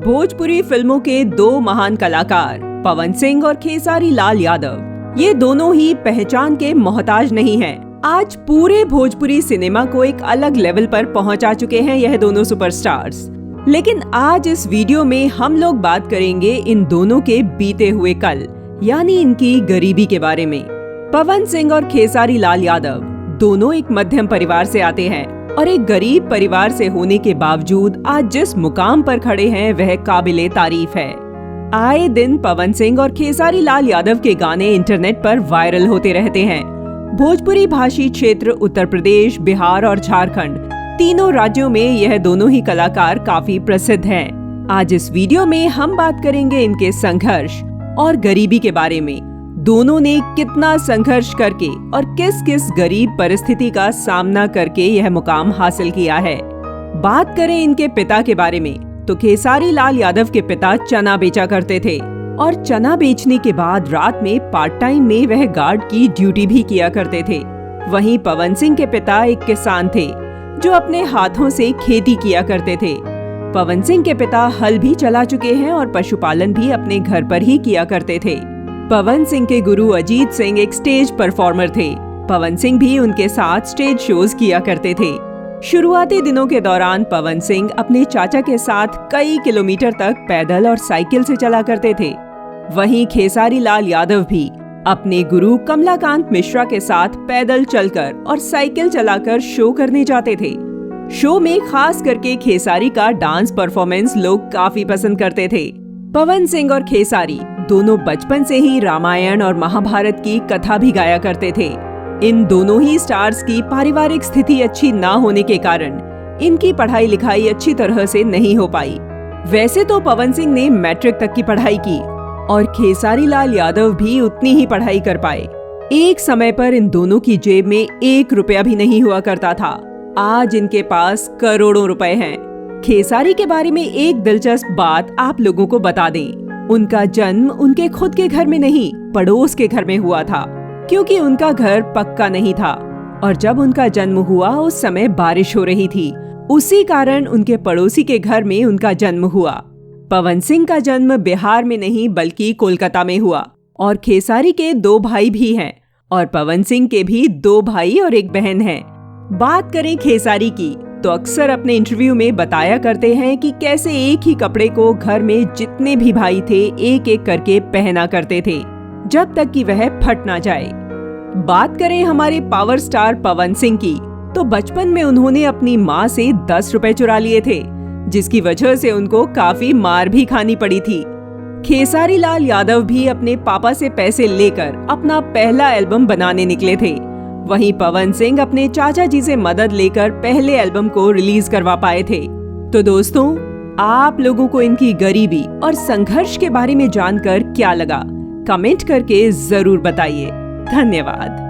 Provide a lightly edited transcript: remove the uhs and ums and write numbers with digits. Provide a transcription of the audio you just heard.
भोजपुरी फिल्मों के दो महान कलाकार पवन सिंह और खेसारी लाल यादव, ये दोनों ही पहचान के मोहताज नहीं हैं। आज पूरे भोजपुरी सिनेमा को एक अलग लेवल पर पहुंचा चुके हैं यह दोनों सुपरस्टार्स। लेकिन आज इस वीडियो में हम लोग बात करेंगे इन दोनों के बीते हुए कल, यानी इनकी गरीबी के बारे में। पवन सिंह और खेसारी लाल यादव दोनों एक मध्यम परिवार से आते हैं और एक गरीब परिवार से होने के बावजूद आज जिस मुकाम पर खड़े हैं वह काबिले तारीफ है। आए दिन पवन सिंह और खेसारी लाल यादव के गाने इंटरनेट पर वायरल होते रहते हैं। भोजपुरी भाषी क्षेत्र उत्तर प्रदेश, बिहार और झारखंड, तीनों राज्यों में यह दोनों ही कलाकार काफी प्रसिद्ध हैं। आज इस वीडियो में हम बात करेंगे इनके संघर्ष और गरीबी के बारे में। दोनों ने कितना संघर्ष करके और किस किस गरीब परिस्थिति का सामना करके यह मुकाम हासिल किया है। बात करें इनके पिता के बारे में तो खेसारी लाल यादव के पिता चना बेचा करते थे और चना बेचने के बाद रात में पार्ट टाइम में वह गार्ड की ड्यूटी भी किया करते थे। वहीं पवन सिंह के पिता एक किसान थे जो अपने हाथों से खेती किया करते थे। पवन सिंह के पिता हल भी चला चुके हैं और पशुपालन भी अपने घर पर ही किया करते थे। पवन सिंह के गुरु अजीत सिंह एक स्टेज परफॉर्मर थे। पवन सिंह भी उनके साथ स्टेज शोज किया करते थे। शुरुआती दिनों के दौरान पवन सिंह अपने चाचा के साथ कई किलोमीटर तक पैदल और साइकिल से चला करते थे। वहीं खेसारी लाल यादव भी अपने गुरु कमलाकांत मिश्रा के साथ पैदल चलकर और साइकिल चलाकर शो करने जाते थे। शो में खास करके खेसारी का डांस परफॉर्मेंस लोग काफी पसंद करते थे। पवन सिंह और खेसारी दोनों बचपन से ही रामायण और महाभारत की कथा भी गाया करते थे। इन दोनों ही स्टार्स की पारिवारिक स्थिति अच्छी ना होने के कारण इनकी पढ़ाई लिखाई अच्छी तरह से नहीं हो पाई। वैसे तो पवन सिंह ने मैट्रिक तक की पढ़ाई की और खेसारी लाल यादव भी उतनी ही पढ़ाई कर पाए। एक समय पर इन दोनों की जेब में 1 रुपया भी नहीं हुआ करता था। आज इनके पास करोड़ों रुपए हैं। खेसारी के बारे में एक दिलचस्प बात आप लोगों को बता दें। उनका जन्म उनके खुद के घर में नहीं, पड़ोस के घर में हुआ था, क्योंकि उनका घर पक्का नहीं था और जब उनका जन्म हुआ उस समय बारिश हो रही थी। उसी कारण उनके पड़ोसी के घर में उनका जन्म हुआ। पवन सिंह का जन्म बिहार में नहीं बल्कि कोलकाता में हुआ और खेसारी के 2 भाई भी हैं और पवन सिंह के भी 2 भाई और 1 बहन है। बात करें खेसारी की तो अक्सर अपने इंटरव्यू में बताया करते हैं कि कैसे एक ही कपड़े को घर में जितने भी भाई थे एक एक करके पहना करते थे जब तक कि वह फट ना जाए। बात करें हमारे पावर स्टार पवन सिंह की तो बचपन में उन्होंने अपनी माँ से 10 रुपए चुरा लिए थे, जिसकी वजह से उनको काफी मार भी खानी पड़ी थी। खेसारी लाल यादव भी अपने पापा से पैसे लेकर अपना पहला एल्बम बनाने निकले थे। वहीं पवन सिंह अपने चाचा जी से मदद लेकर पहले एल्बम को रिलीज करवा पाए थे। तो दोस्तों, आप लोगों को इनकी गरीबी और संघर्ष के बारे में जानकर क्या लगा, कमेंट करके जरूर बताइए। धन्यवाद।